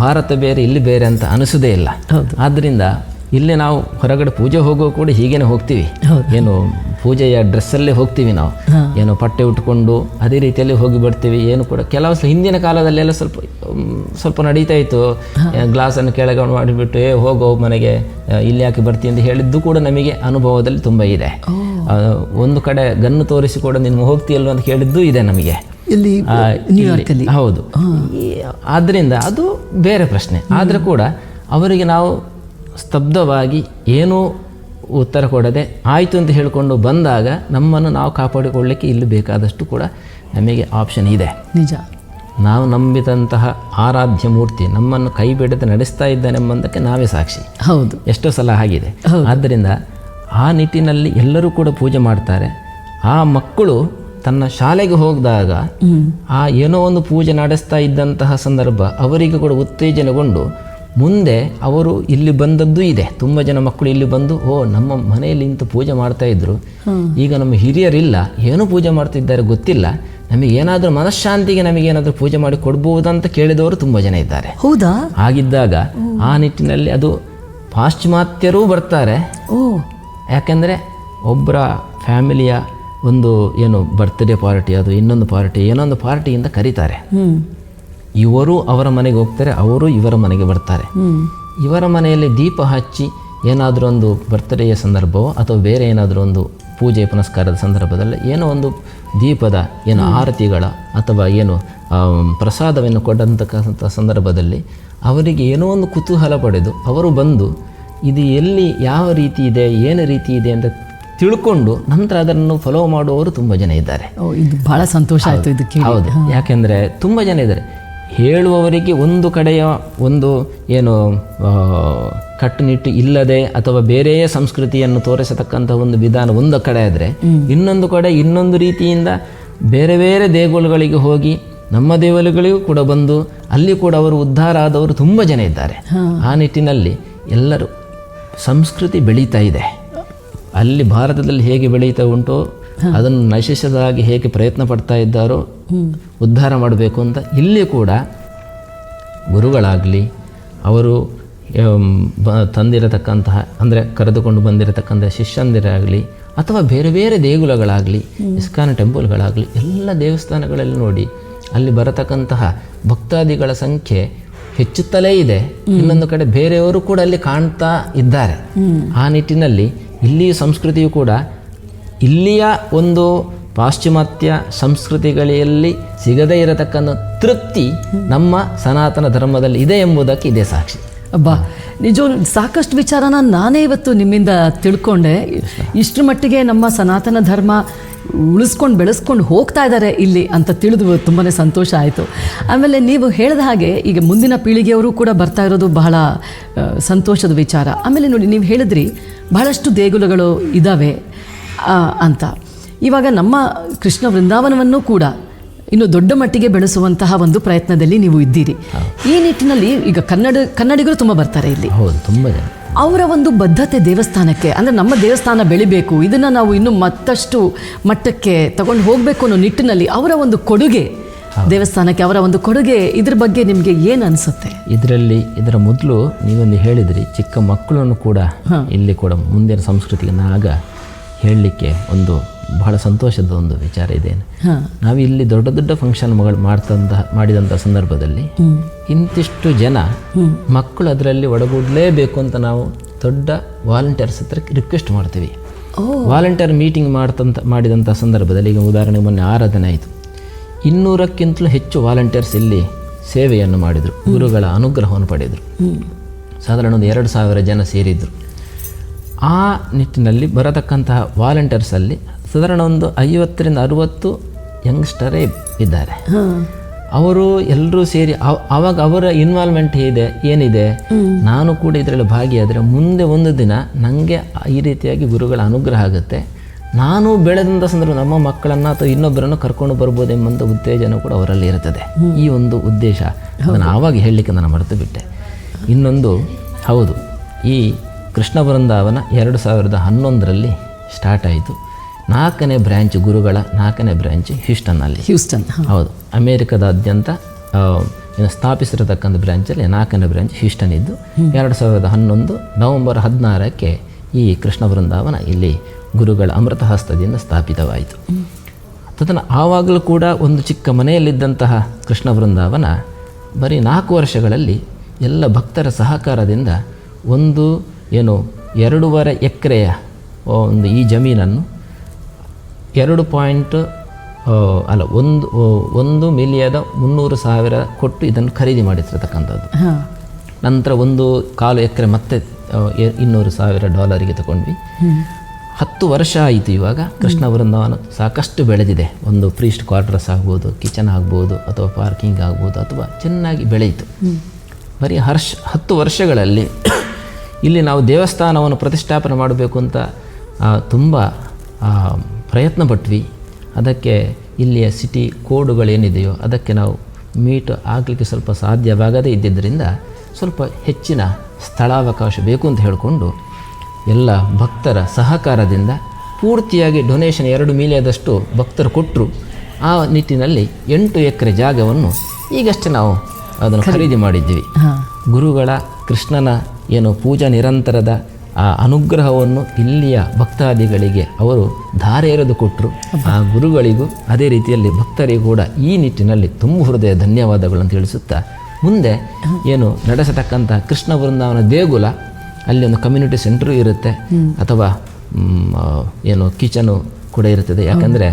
ಭಾರತ ಬೇರೆ ಇಲ್ಲಿ ಬೇರೆ ಅಂತ ಅನಿಸೋದೇ ಇಲ್ಲ. ಆದ್ದರಿಂದ ಇಲ್ಲಿ ನಾವು ಹೊರಗಡೆ ಪೂಜೆ ಹೋಗೋ ಕೂಡ ಹೀಗೇನೆ ಹೋಗ್ತೀವಿ, ಏನು ಪೂಜೆಯ ಡ್ರೆಸ್ಸಲ್ಲೇ ಹೋಗ್ತೀವಿ ನಾವು, ಏನು ಪಟ್ಟೆ ಉಟ್ಕೊಂಡು ಅದೇ ರೀತಿಯಲ್ಲಿ ಹೋಗಿ ಬರ್ತೀವಿ. ಏನು ಕೂಡ ಕೆಲವು ಹಿಂದಿನ ಕಾಲದಲ್ಲೆಲ್ಲ ಸ್ವಲ್ಪ ನಡೀತಾ ಇತ್ತು, ಗ್ಲಾಸನ್ನು ಕೆಳಗೆ ಮಾಡಿಬಿಟ್ಟು ಹೋಗೋ ಮನೆಗೆ ಇಲ್ಲಿ ಯಾಕೆ ಬರ್ತೀವಿ ಅಂತ ಹೇಳಿದ್ದು ಕೂಡ ನಮಗೆ ಅನುಭವದಲ್ಲಿ ತುಂಬ ಇದೆ. ಒಂದು ಕಡೆ ಗನ್ನು ತೋರಿಸಿ ಕೂಡ ನೀನು ಹೋಗ್ತೀಯಲ್ವ ಅಂತ ಹೇಳಿದ್ದು ಇದೆ ನಮಗೆ. ಹೌದು. ಆದ್ದರಿಂದ ಅದು ಬೇರೆ ಪ್ರಶ್ನೆ. ಆದರೆ ಕೂಡ ಅವರಿಗೆ ನಾವು ಸ್ತಬ್ಧವಾಗಿ ಏನೂ ಉತ್ತರ ಕೊಡದೆ ಆಯಿತು ಅಂತ ಹೇಳಿಕೊಂಡು ಬಂದಾಗ ನಮ್ಮನ್ನು ನಾವು ಕಾಪಾಡಿಕೊಳ್ಳಲಿಕ್ಕೆ ಇಲ್ಲಿ ಬೇಕಾದಷ್ಟು ಕೂಡ ನಮಗೆ ಆಪ್ಷನ್ ಇದೆ. ನಿಜ. ನಾವು ನಂಬಿದಂತಹ ಆರಾಧ್ಯ ಮೂರ್ತಿ ನಮ್ಮನ್ನು ಕೈ ಬಿಡದೆ ನಡೆಸ್ತಾ ಇದ್ದಾನೆಂಬುದಕ್ಕೆ ನಾವೇ ಸಾಕ್ಷಿ. ಹೌದು. ಎಷ್ಟೋ ಸಲ ಆಗಿದೆ. ಆದ್ದರಿಂದ ಆ ನಿಟ್ಟಿನಲ್ಲಿ ಎಲ್ಲರೂ ಕೂಡ ಪೂಜೆ ಮಾಡ್ತಾರೆ. ಆ ಮಕ್ಕಳು ತನ್ನ ಶಾಲೆಗೆ ಹೋಗಿದಾಗ ಆ ಏನೋ ಒಂದು ಪೂಜೆ ನಡೆಸ್ತಾ ಇದ್ದಂತಹ ಸಂದರ್ಭ ಅವರಿಗೆ ಕೂಡ ಉತ್ತೇಜನಗೊಂಡು ಮುಂದೆ ಅವರು ಇಲ್ಲಿ ಬಂದದ್ದು ಇದೆ. ತುಂಬ ಜನ ಮಕ್ಕಳು ಇಲ್ಲಿ ಬಂದು ನಮ್ಮ ಮನೆಯಲ್ಲಿ ಇಂಥ ಪೂಜೆ ಮಾಡ್ತಾ ಇದ್ರು, ಈಗ ನಮ್ಮ ಹಿರಿಯರಿಲ್ಲ, ಏನೋ ಪೂಜೆ ಮಾಡ್ತಿದ್ದಾರೆ ಗೊತ್ತಿಲ್ಲ, ನಮಗೆ ಏನಾದರೂ ಮನಃಶಾಂತಿಗೆ ನಮಗೇನಾದರೂ ಪೂಜೆ ಮಾಡಿ ಕೊಡ್ಬೋದಂತ ಕೇಳಿದವರು ತುಂಬ ಜನ ಇದ್ದಾರೆ. ಹೌದಾ? ಆಗಿದ್ದಾಗ ಆ ನಿಟ್ಟಿನಲ್ಲಿ ಅದು ಪಾಶ್ಚಿಮಾತ್ಯರೂ ಬರ್ತಾರೆ. ಯಾಕೆಂದರೆ ಒಬ್ಬರ ಫ್ಯಾಮಿಲಿಯ ಒಂದು ಏನು ಬರ್ತ್ಡೇ ಪಾರ್ಟಿ ಅದು ಇನ್ನೊಂದು ಪಾರ್ಟಿ ಏನೊಂದು ಪಾರ್ಟಿಯಿಂದ ಕರೀತಾರೆ. ಇವರು ಅವರ ಮನೆಗೆ ಹೋಗ್ತಾರೆ, ಅವರು ಇವರ ಮನೆಗೆ ಬರ್ತಾರೆ. ಇವರ ಮನೆಯಲ್ಲಿ ದೀಪ ಹಚ್ಚಿ ಏನಾದರೂ ಒಂದು ಬರ್ತ್ಡೇಯ ಸಂದರ್ಭವೋ ಅಥವಾ ಬೇರೆ ಏನಾದರೂ ಒಂದು ಪೂಜೆ ಪುನಸ್ಕಾರದ ಸಂದರ್ಭದಲ್ಲಿ ಏನೋ ಒಂದು ದೀಪದ ಏನು ಆರತಿಗಳ ಅಥವಾ ಏನು ಪ್ರಸಾದವನ್ನು ಕೊಟ್ಟಂತಕ್ಕಂಥ ಸಂದರ್ಭದಲ್ಲಿ ಅವರಿಗೆ ಏನೋ ಒಂದು ಕುತೂಹಲ ಪಡೆದು ಅವರು ಬಂದು ಇದು ಎಲ್ಲಿ ಯಾವ ರೀತಿ ಇದೆ ಏನು ರೀತಿ ಇದೆ ಅಂತ ತಿಳ್ಕೊಂಡು ನಂತರ ಅದನ್ನು ಫಾಲೋ ಮಾಡುವವರು ತುಂಬ ಜನ ಇದ್ದಾರೆ. ಇದು ಬಹಳ ಸಂತೋಷ ಆಯಿತು ಇದಕ್ಕೆ. ಹೌದು. ಯಾಕೆಂದರೆ ತುಂಬ ಜನ ಇದ್ದಾರೆ. ಹೇಳುವವರಿಗೆ ಒಂದು ಕಡೆಯ ಒಂದು ಏನು ಕಟ್ಟುನಿಟ್ಟು ಇಲ್ಲದೆ ಅಥವಾ ಬೇರೆಯೇ ಸಂಸ್ಕೃತಿಯನ್ನು ತೋರಿಸತಕ್ಕಂಥ ಒಂದು ವಿಧಾನ ಒಂದು ಕಡೆ ಆದರೆ, ಇನ್ನೊಂದು ಕಡೆ ಇನ್ನೊಂದು ರೀತಿಯಿಂದ ಬೇರೆ ಬೇರೆ ದೇಗುಲಗಳಿಗೆ ಹೋಗಿ ನಮ್ಮ ದೇವಾಲಯಗಳಿಗೂ ಕೂಡ ಬಂದು ಅಲ್ಲಿ ಕೂಡ ಅವರು ಉದ್ಧಾರ ಆದವರು ತುಂಬ ಜನ ಇದ್ದಾರೆ. ಆ ನಿಟ್ಟಿನಲ್ಲಿ ಎಲ್ಲರೂ ಸಂಸ್ಕೃತಿ ಬೆಳೀತಾ ಇದೆ. ಅಲ್ಲಿ ಭಾರತದಲ್ಲಿ ಹೇಗೆ ಬೆಳೀತಾ ಉಂಟೋ ಅದನ್ನು ನಶಿಸದಾಗಿ ಹೇಗೆ ಪ್ರಯತ್ನ ಪಡ್ತಾ ಇದ್ದಾರೋ ಉದ್ಧಾರ ಮಾಡಬೇಕು ಅಂತ ಇಲ್ಲಿ ಕೂಡ ಗುರುಗಳಾಗಲಿ, ಅವರು ತಂದಿರತಕ್ಕಂತಹ ಅಂದರೆ ಕರೆದುಕೊಂಡು ಬಂದಿರತಕ್ಕಂಥ ಶಿಷ್ಯಂದಿರಾಗಲಿ, ಅಥವಾ ಬೇರೆ ಬೇರೆ ದೇಗುಲಗಳಾಗಲಿ, ಇಸ್ಕಾನ್ ಟೆಂಪಲ್ಗಳಾಗಲಿ, ಎಲ್ಲ ದೇವಸ್ಥಾನಗಳಲ್ಲಿ ನೋಡಿ ಅಲ್ಲಿ ಬರತಕ್ಕಂತಹ ಭಕ್ತಾದಿಗಳ ಸಂಖ್ಯೆ ಹೆಚ್ಚುತ್ತಲೇ ಇದೆ. ಇನ್ನೊಂದು ಕಡೆ ಬೇರೆಯವರು ಕೂಡ ಅಲ್ಲಿ ಕಾಣ್ತಾ ಇದ್ದಾರೆ. ಆ ನಿಟ್ಟಿನಲ್ಲಿ ಇಲ್ಲಿಯ ಸಂಸ್ಕೃತಿಯು ಕೂಡ ಇಲ್ಲಿಯ ಒಂದು ಪಾಶ್ಚಿಮಾತ್ಯ ಸಂಸ್ಕೃತಿಗಳಲ್ಲಿ ಸಿಗದೇ ಇರತಕ್ಕಂಥ ತೃಪ್ತಿ ನಮ್ಮ ಸನಾತನ ಧರ್ಮದಲ್ಲಿ ಇದೆ ಎಂಬುದಕ್ಕೆ ಇದೇ ಸಾಕ್ಷಿ. ಅಬ್ಬಾ, ನಿಜ ಸಾಕಷ್ಟು ವಿಚಾರನ ನಾನೇ ಇವತ್ತು ನಿಮ್ಮಿಂದ ತಿಳ್ಕೊಂಡೆ. ಇಷ್ಟರ ಮಟ್ಟಿಗೆ ನಮ್ಮ ಸನಾತನ ಧರ್ಮ ಉಳಿಸ್ಕೊಂಡು ಬೆಳೆಸ್ಕೊಂಡು ಹೋಗ್ತಾ ಇದ್ದಾರೆ ಇಲ್ಲಿ ಅಂತ ತಿಳಿದು ತುಂಬಾ ಸಂತೋಷ ಆಯಿತು. ಆಮೇಲೆ ನೀವು ಹೇಳಿದ ಹಾಗೆ ಈಗ ಮುಂದಿನ ಪೀಳಿಗೆಯವರು ಕೂಡ ಬರ್ತಾ ಇರೋದು ಬಹಳ ಸಂತೋಷದ ವಿಚಾರ. ಆಮೇಲೆ ನೋಡಿ, ನೀವು ಹೇಳಿದ್ರಿ ಬಹಳಷ್ಟು ದೇಗುಲಗಳು ಇದ್ದಾವೆ ಅಂತ. ಇವಾಗ ನಮ್ಮ ಕೃಷ್ಣ ವೃಂದಾವನವನ್ನು ಕೂಡ ಇನ್ನು ದೊಡ್ಡ ಮಟ್ಟಿಗೆ ಬೆಳೆಸುವಂತಹ ಒಂದು ಪ್ರಯತ್ನದಲ್ಲಿ ನೀವು ಇದ್ದೀರಿ. ಈ ನಿಟ್ಟಿನಲ್ಲಿ ಈಗ ಕನ್ನಡಿಗರು ತುಂಬ ಬರ್ತಾರೆ ಇಲ್ಲಿ. ಹೌದು, ತುಂಬ ಜನ. ಅವರ ಒಂದು ಬದ್ಧತೆ ದೇವಸ್ಥಾನಕ್ಕೆ, ಅಂದರೆ ನಮ್ಮ ದೇವಸ್ಥಾನ ಬೆಳಿಬೇಕು, ಇದನ್ನು ನಾವು ಇನ್ನೂ ಮತ್ತಷ್ಟು ಮಟ್ಟಕ್ಕೆ ತಗೊಂಡು ಹೋಗಬೇಕು ಅನ್ನೋ ನಿಟ್ಟಿನಲ್ಲಿ ಅವರ ಒಂದು ಕೊಡುಗೆ ದೇವಸ್ಥಾನಕ್ಕೆ, ಅವರ ಒಂದು ಕೊಡುಗೆ, ಇದ್ರ ಬಗ್ಗೆ ನಿಮಗೆ ಏನು ಅನಿಸುತ್ತೆ? ಇದರ ಮೊದಲು ನೀವೊಂದು ಹೇಳಿದ್ರಿ, ಚಿಕ್ಕ ಮಕ್ಕಳನ್ನು ಕೂಡ ಇಲ್ಲಿ ಕೂಡ ಮುಂದಿನ ಸಂಸ್ಕೃತಿಗೆ ಆಗ ಹೇಳಲಿಕ್ಕೆ ಒಂದು ಬಹಳ ಸಂತೋಷದ ಒಂದು ವಿಚಾರ ಇದೆ. ನಾವು ಇಲ್ಲಿ ದೊಡ್ಡ ದೊಡ್ಡ ಫಂಕ್ಷನ್ಗಳು ಮಾಡಿದಂಥ ಸಂದರ್ಭದಲ್ಲಿ ಇಂತಿಷ್ಟು ಜನ ಮಕ್ಕಳು ಅದರಲ್ಲಿ ಒಳಗೂಡಲೇಬೇಕು ಅಂತ ನಾವು ದೊಡ್ಡ ವಾಲಂಟಿಯರ್ಸ್ ಹತ್ರ ರಿಕ್ವೆಸ್ಟ್ ಮಾಡ್ತೀವಿ. ವಾಲಂಟಿಯರ್ ಮೀಟಿಂಗ್ ಮಾಡಿದಂಥ ಸಂದರ್ಭದಲ್ಲಿ, ಈಗ ಉದಾಹರಣೆಗೆ ಮೊನ್ನೆ ಆರಾಧನೆ ಆಯಿತು, 200ಕ್ಕಿಂತಲೂ ಹೆಚ್ಚು ವಾಲಂಟಿಯರ್ಸ್ ಇಲ್ಲಿ ಸೇವೆಯನ್ನು ಮಾಡಿದರು, ಗುರುಗಳ ಅನುಗ್ರಹವನ್ನು ಪಡೆದರು. ಸಾಧಾರಣ ಒಂದು 2000 ಜನ ಸೇರಿದ್ರು. ಆ ನಿಟ್ಟಿನಲ್ಲಿ ಬರತಕ್ಕಂತಹ ವಾಲಂಟಿಯರ್ಸಲ್ಲಿ ಸಾಧಾರಣ ಒಂದು 50ರಿಂದ 60 ಯಂಗ್ಸ್ಟರೇ ಇದ್ದಾರೆ. ಅವರು ಎಲ್ಲರೂ ಸೇರಿ ಆವಾಗ ಅವರ ಇನ್ವಾಲ್ವ್ಮೆಂಟ್ ಏನಿದೆ, ನಾನು ಕೂಡ ಇದರಲ್ಲಿ ಭಾಗಿಯಾದರೆ ಮುಂದೆ ಒಂದು ದಿನ ನನಗೆ ಈ ರೀತಿಯಾಗಿ ಗುರುಗಳ ಅನುಗ್ರಹ ಆಗುತ್ತೆ, ನಾನು ಬೆಳೆದಂಥ ಸಂದರ್ಭ ನಮ್ಮ ಮಕ್ಕಳನ್ನು ಅಥವಾ ಇನ್ನೊಬ್ಬರನ್ನು ಕರ್ಕೊಂಡು ಬರ್ಬೋದೆಂಬಂಥ ಉತ್ತೇಜನ ಕೂಡ ಅವರಲ್ಲಿ ಇರ್ತದೆ. ಈ ಒಂದು ಉದ್ದೇಶ ಅದನ್ನು ಆವಾಗ ಹೇಳಲಿಕ್ಕೆ ನಾನು ಮರೆತು ಬಿಟ್ಟೆ. ಇನ್ನೊಂದು, ಹೌದು, ಈ ಕೃಷ್ಣ ವೃಂದಾವನ 2011ರಲ್ಲಿ ಸ್ಟಾರ್ಟ್ ಆಯಿತು. 4ನೇ ಬ್ರ್ಯಾಂಚ್, ಗುರುಗಳ 4ನೇ ಬ್ರ್ಯಾಂಚ್ ಹ್ಯೂಸ್ಟನ್. ಹೌದು, ಅಮೇರಿಕದಾದ್ಯಂತ ಸ್ಥಾಪಿಸಿರತಕ್ಕಂಥ ಬ್ರ್ಯಾಂಚಲ್ಲಿ 4ನೇ ಬ್ರ್ಯಾಂಚ್ ಹ್ಯೂಸ್ಟನ್ ಇದ್ದು 2011 ನವೆಂಬರ್ 16ಕ್ಕೆ ಈ ಕೃಷ್ಣ ವೃಂದಾವನ ಇಲ್ಲಿ ಗುರುಗಳ ಅಮೃತ ಹಸ್ತದಿಂದ ಸ್ಥಾಪಿತವಾಯಿತು. ಆವಾಗಲೂ ಕೂಡ ಒಂದು ಚಿಕ್ಕ ಮನೆಯಲ್ಲಿದ್ದಂತಹ ಕೃಷ್ಣ ವೃಂದಾವನ ಬರೀ 4 ವರ್ಷಗಳಲ್ಲಿ ಎಲ್ಲ ಭಕ್ತರ ಸಹಕಾರದಿಂದ 2.5 ಎಕರೆಯ ಒಂದು ಈ ಜಮೀನನ್ನು 1,300,000 ಕೊಟ್ಟು ಇದನ್ನು ಖರೀದಿ ಮಾಡಿಸಿರ್ತಕ್ಕಂಥದ್ದು. ನಂತರ 1/4 ಎಕರೆ ಮತ್ತೆ $200,000 ತಗೊಂಡ್ವಿ. 10 ವರ್ಷ ಆಯಿತು. ಇವಾಗ ಕೃಷ್ಣ ವೃಂದಾವನ ಸಾಕಷ್ಟು ಬೆಳೆದಿದೆ. ಒಂದು ಪ್ರೀಸ್ಟ್ ಕ್ವಾರ್ಟರ್ಸ್ ಆಗ್ಬೋದು, ಕಿಚನ್ ಆಗ್ಬೋದು, ಅಥವಾ ಪಾರ್ಕಿಂಗ್ ಆಗ್ಬೋದು, ಅಥವಾ ಚೆನ್ನಾಗಿ ಬೆಳೆಯಿತು. ಬರೀ 10 ವರ್ಷಗಳಲ್ಲಿ ಇಲ್ಲಿ ನಾವು ದೇವಸ್ಥಾನವನ್ನು ಪ್ರತಿಷ್ಠಾಪನೆ ಮಾಡಬೇಕು ಅಂತ ತುಂಬ ಪ್ರಯತ್ನ ಪಟ್ವಿ. ಅದಕ್ಕೆ ಇಲ್ಲಿಯ ಸಿಟಿ ಕೋಡುಗಳೇನಿದೆಯೋ ಅದಕ್ಕೆ ನಾವು ಮೀಟ್ ಆಗಲಿಕ್ಕೆ ಸ್ವಲ್ಪ ಸಾಧ್ಯವಾಗದೇ ಇದ್ದಿದ್ದರಿಂದ ಸ್ವಲ್ಪ ಹೆಚ್ಚಿನ ಸ್ಥಳಾವಕಾಶ ಬೇಕು ಅಂತ ಹೇಳಿಕೊಂಡು ಎಲ್ಲ ಭಕ್ತರ ಸಹಕಾರದಿಂದ ಪೂರ್ತಿಯಾಗಿ ಡೊನೇಷನ್ 2 ಮಿಲಿಯನದಷ್ಟು ಭಕ್ತರು ಕೊಟ್ಟರು. ಆ ನಿಟ್ಟಿನಲ್ಲಿ 8 ಎಕರೆ ಜಾಗವನ್ನು ಈಗಷ್ಟೇ ನಾವು ಅದನ್ನು ಖರೀದಿ ಮಾಡಿದ್ದೀವಿ. ಗುರುಗಳ ಕೃಷ್ಣನ ಪೂಜಾ ನಿರಂತರದ ಆ ಅನುಗ್ರಹವನ್ನು ಇಲ್ಲಿಯ ಭಕ್ತಾದಿಗಳಿಗೆ ಅವರು ಧಾರೆ ಎರೆದು ಕೊಟ್ಟರು. ಆ ಗುರುಗಳಿಗೂ ಅದೇ ರೀತಿಯಲ್ಲಿ ಭಕ್ತರಿಗೂ ಕೂಡ ಈ ನಿಟ್ಟಿನಲ್ಲಿ ತುಂಬ ಹೃದಯ ಧನ್ಯವಾದಗಳನ್ನು ತಿಳಿಸುತ್ತಾ, ಮುಂದೆ ನಡೆಸತಕ್ಕಂಥ ಕೃಷ್ಣ ವೃಂದಾವನ ದೇಗುಲ, ಅಲ್ಲಿ ಒಂದು ಕಮ್ಯುನಿಟಿ ಸೆಂಟ್ರೂ ಇರುತ್ತೆ, ಅಥವಾ ಕಿಚನು ಕೂಡ ಇರುತ್ತದೆ. ಯಾಕಂದರೆ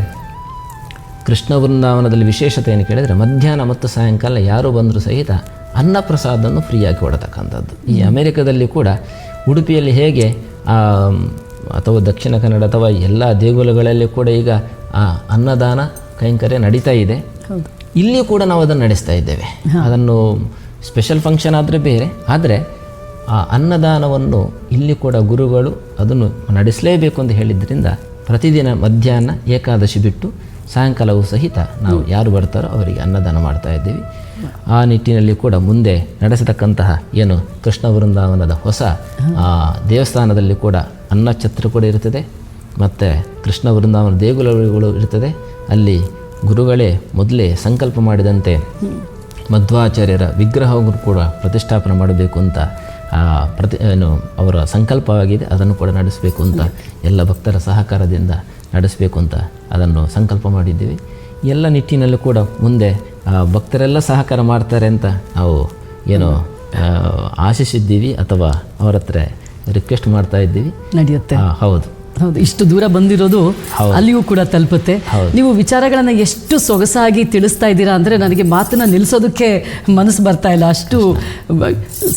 ಕೃಷ್ಣ ವೃಂದಾವನದಲ್ಲಿ ವಿಶೇಷತೆ ಏನು ಕೇಳಿದರೆ, ಮಧ್ಯಾಹ್ನ ಮತ್ತು ಸಾಯಂಕಾಲ ಯಾರು ಬಂದರೂ ಸಹಿತ ಅನ್ನಪ್ರಸಾದವನ್ನು ಫ್ರೀಯಾಗಿ ಕೊಡತಕ್ಕಂಥದ್ದು. ಈ ಅಮೆರಿಕದಲ್ಲಿ ಕೂಡ ಉಡುಪಿಯಲ್ಲಿ ಹೇಗೆ ಅಥವಾ ದಕ್ಷಿಣ ಕನ್ನಡ ಅಥವಾ ಎಲ್ಲ ದೇಗುಲಗಳಲ್ಲಿ ಕೂಡ ಈಗ ಅನ್ನದಾನ ಕೈಂಕರ್ಯ ನಡೀತಾ ಇದೆ. ಇಲ್ಲಿ ಕೂಡ ನಾವು ಅದನ್ನು ನಡೆಸ್ತಾ ಇದ್ದೇವೆ. ಅದನ್ನು ಸ್ಪೆಷಲ್ ಫಂಕ್ಷನ್ ಆದರೆ ಬೇರೆ, ಆದರೆ ಆ ಅನ್ನದಾನವನ್ನು ಇಲ್ಲಿ ಕೂಡ ಗುರುಗಳು ಅದನ್ನು ನಡೆಸಲೇಬೇಕು ಅಂತ ಹೇಳಿದ್ರಿಂದ ಪ್ರತಿದಿನ ಮಧ್ಯಾಹ್ನ ಏಕಾದಶಿ ಬಿಟ್ಟು ಸಾಯಂಕಾಲವೂ ಸಹಿತ ನಾವು ಯಾರು ಬರ್ತಾರೋ ಅವರಿಗೆ ಅನ್ನದಾನ ಮಾಡ್ತಾ ಇದ್ದೀವಿ. ಆ ನಿಟ್ಟಿನಲ್ಲಿ ಕೂಡ ಮುಂದೆ ನಡೆಸತಕ್ಕಂತಹ ಕೃಷ್ಣ ವೃಂದಾವನದ ಹೊಸ ದೇವಸ್ಥಾನದಲ್ಲಿ ಕೂಡ ಅನ್ನಛತ್ರ ಕೂಡ ಇರ್ತದೆ, ಮತ್ತು ಕೃಷ್ಣ ವೃಂದಾವನ ದೇಗುಲಗಳು ಇರ್ತದೆ. ಅಲ್ಲಿ ಗುರುಗಳೇ ಮೊದಲೇ ಸಂಕಲ್ಪ ಮಾಡಿದಂತೆ ಮಧ್ವಾಚಾರ್ಯರ ವಿಗ್ರಹವನ್ನು ಕೂಡ ಪ್ರತಿಷ್ಠಾಪನೆ ಮಾಡಬೇಕು ಅಂತ ಅವರ ಸಂಕಲ್ಪವಾಗಿದೆ. ಅದನ್ನು ಕೂಡ ನಡೆಸಬೇಕು ಅಂತ ಎಲ್ಲ ಭಕ್ತರ ಸಹಕಾರದಿಂದ ನಡೆಸಬೇಕು ಅಂತ ಅದನ್ನು ಸಂಕಲ್ಪ ಮಾಡಿದ್ದೀವಿ. ಎಲ್ಲ ನಿಟ್ಟಿನಲ್ಲೂ ಕೂಡ ಮುಂದೆ ಭಕ್ತರೆಲ್ಲ ಸಹಕಾರ ಮಾಡ್ತಾರೆ ಅಂತ ನಾವು ಏನೋ ಆಶಿಸಿದ್ದೀವಿ ಅಥವಾ ಅವರ ಹತ್ರ ರಿಕ್ವೆಸ್ಟ್ ಮಾಡ್ತಾ ಇದ್ದೀವಿ. ನಡೆಯುತ್ತೆ. ಹೌದು ಹೌದು, ಇಷ್ಟು ದೂರ ಬಂದಿರೋದು ಅಲ್ಲಿಯೂ ಕೂಡ ತಲುಪುತ್ತೆ. ನೀವು ವಿಚಾರಗಳನ್ನು ಎಷ್ಟು ಸೊಗಸಾಗಿ ತಿಳಿಸ್ತಾ ಇದ್ದೀರಾ ಅಂದರೆ ನನಗೆ ಮಾತನ್ನ ನಿಲ್ಲಿಸೋದಕ್ಕೆ ಮನಸ್ಸು ಬರ್ತಾ ಇಲ್ಲ. ಅಷ್ಟು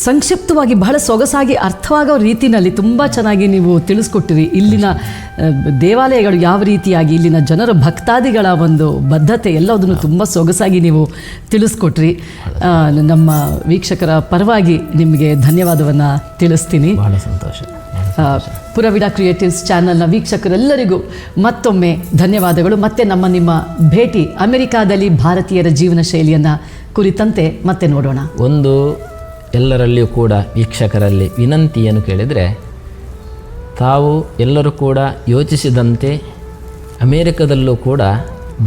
ಸಂಕ್ಷಿಪ್ತವಾಗಿ ಬಹಳ ಸೊಗಸಾಗಿ ಅರ್ಥವಾಗೋ ರೀತಿಯಲ್ಲಿ ತುಂಬ ಚೆನ್ನಾಗಿ ನೀವು ತಿಳಿಸ್ಕೊಟ್ಟಿರಿ. ಇಲ್ಲಿನ ದೇವಾಲಯಗಳು ಯಾವ ರೀತಿಯಾಗಿ, ಇಲ್ಲಿನ ಜನರ ಭಕ್ತಾದಿಗಳ ಒಂದು ಬದ್ಧತೆ ಎಲ್ಲದನ್ನು ತುಂಬ ಸೊಗಸಾಗಿ ನೀವು ತಿಳಿಸ್ಕೊಟ್ರಿ. ನಮ್ಮ ವೀಕ್ಷಕರ ಪರವಾಗಿ ನಿಮಗೆ ಧನ್ಯವಾದವನ್ನು ತಿಳಿಸ್ತೀನಿ. ಬಹಳ ಸಂತೋಷ. ಪುರವಿಡ ಕ್ರಿಯೇಟಿವ್ಸ್ ಚಾನಲ್ನ ವೀಕ್ಷಕರೆಲ್ಲರಿಗೂ ಮತ್ತೊಮ್ಮೆ ಧನ್ಯವಾದಗಳು. ಮತ್ತೆ ನಿಮ್ಮ ಭೇಟಿ ಅಮೆರಿಕಾದಲ್ಲಿ ಭಾರತೀಯರ ಜೀವನ ಶೈಲಿಯನ್ನು ಕುರಿತಂತೆ ಮತ್ತೆ ನೋಡೋಣ. ಒಂದು ಎಲ್ಲರಲ್ಲಿಯೂ ಕೂಡ ವೀಕ್ಷಕರಲ್ಲಿ ವಿನಂತಿಯನ್ನು ಕೇಳಿದರೆ, ತಾವು ಎಲ್ಲರೂ ಕೂಡ ಯೋಚಿಸಿದಂತೆ ಅಮೇರಿಕದಲ್ಲೂ ಕೂಡ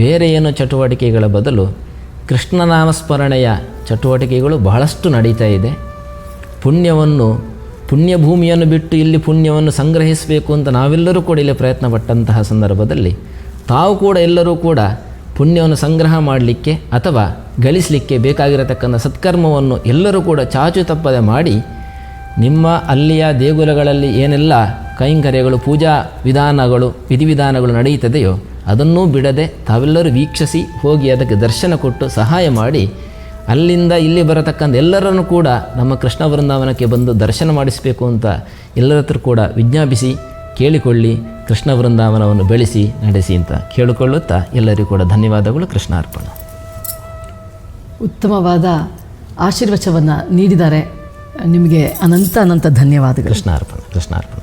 ಬೇರೆ ಏನೋ ಚಟುವಟಿಕೆಗಳ ಬದಲು ಕೃಷ್ಣನಾಮಸ್ಮರಣೆಯ ಚಟುವಟಿಕೆಗಳು ಬಹಳಷ್ಟು ನಡೀತಾ ಇದೆ. ಪುಣ್ಯಭೂಮಿಯನ್ನು ಬಿಟ್ಟು ಇಲ್ಲಿ ಪುಣ್ಯವನ್ನು ಸಂಗ್ರಹಿಸಬೇಕು ಅಂತ ನಾವೆಲ್ಲರೂ ಕೂಡ ಇಲ್ಲಿ ಪ್ರಯತ್ನ ಪಟ್ಟಂತಹ ಸಂದರ್ಭದಲ್ಲಿ ತಾವು ಕೂಡ ಎಲ್ಲರೂ ಕೂಡ ಪುಣ್ಯವನ್ನು ಸಂಗ್ರಹ ಮಾಡಲಿಕ್ಕೆ ಅಥವಾ ಗಳಿಸಲಿಕ್ಕೆ ಬೇಕಾಗಿರತಕ್ಕಂಥ ಸತ್ಕರ್ಮವನ್ನು ಎಲ್ಲರೂ ಕೂಡ ಚಾಚು ತಪ್ಪದೆ ಮಾಡಿ, ನಿಮ್ಮ ಅಲ್ಲಿಯ ದೇಗುಲಗಳಲ್ಲಿ ಏನೆಲ್ಲ ಕೈಂಕರ್ಯಗಳು, ಪೂಜಾ ವಿಧಾನಗಳು, ವಿಧಿವಿಧಾನಗಳು ನಡೆಯುತ್ತದೆಯೋ ಅದನ್ನೂ ಬಿಡದೆ ತಾವೆಲ್ಲರೂ ವೀಕ್ಷಿಸಿ ಹೋಗಿ ಅದಕ್ಕೆ ದರ್ಶನ ಕೊಟ್ಟು ಸಹಾಯ ಮಾಡಿ, ಅಲ್ಲಿಂದ ಇಲ್ಲಿ ಬರತಕ್ಕಂಥ ಎಲ್ಲರನ್ನು ಕೂಡ ನಮ್ಮ ಕೃಷ್ಣ ವೃಂದಾವನಕ್ಕೆ ಬಂದು ದರ್ಶನ ಮಾಡಿಸಬೇಕು ಅಂತ ಎಲ್ಲರ ಹತ್ರ ಕೂಡ ವಿಜ್ಞಾಪಿಸಿ ಕೇಳಿಕೊಳ್ಳಿ. ಕೃಷ್ಣ ವೃಂದಾವನವನ್ನು ಬೆಳೆಸಿ ನಡೆಸಿ ಅಂತ ಕೇಳಿಕೊಳ್ಳುತ್ತಾ ಎಲ್ಲರಿಗೂ ಕೂಡ ಧನ್ಯವಾದಗಳು. ಕೃಷ್ಣಾರ್ಪಣ. ಉತ್ತಮವಾದ ಆಶೀರ್ವಚನವನ್ನು ನೀಡಿದ್ದಾರೆ. ನಿಮಗೆ ಅನಂತ ಧನ್ಯವಾದಗಳು. ಕೃಷ್ಣಾರ್ಪಣ.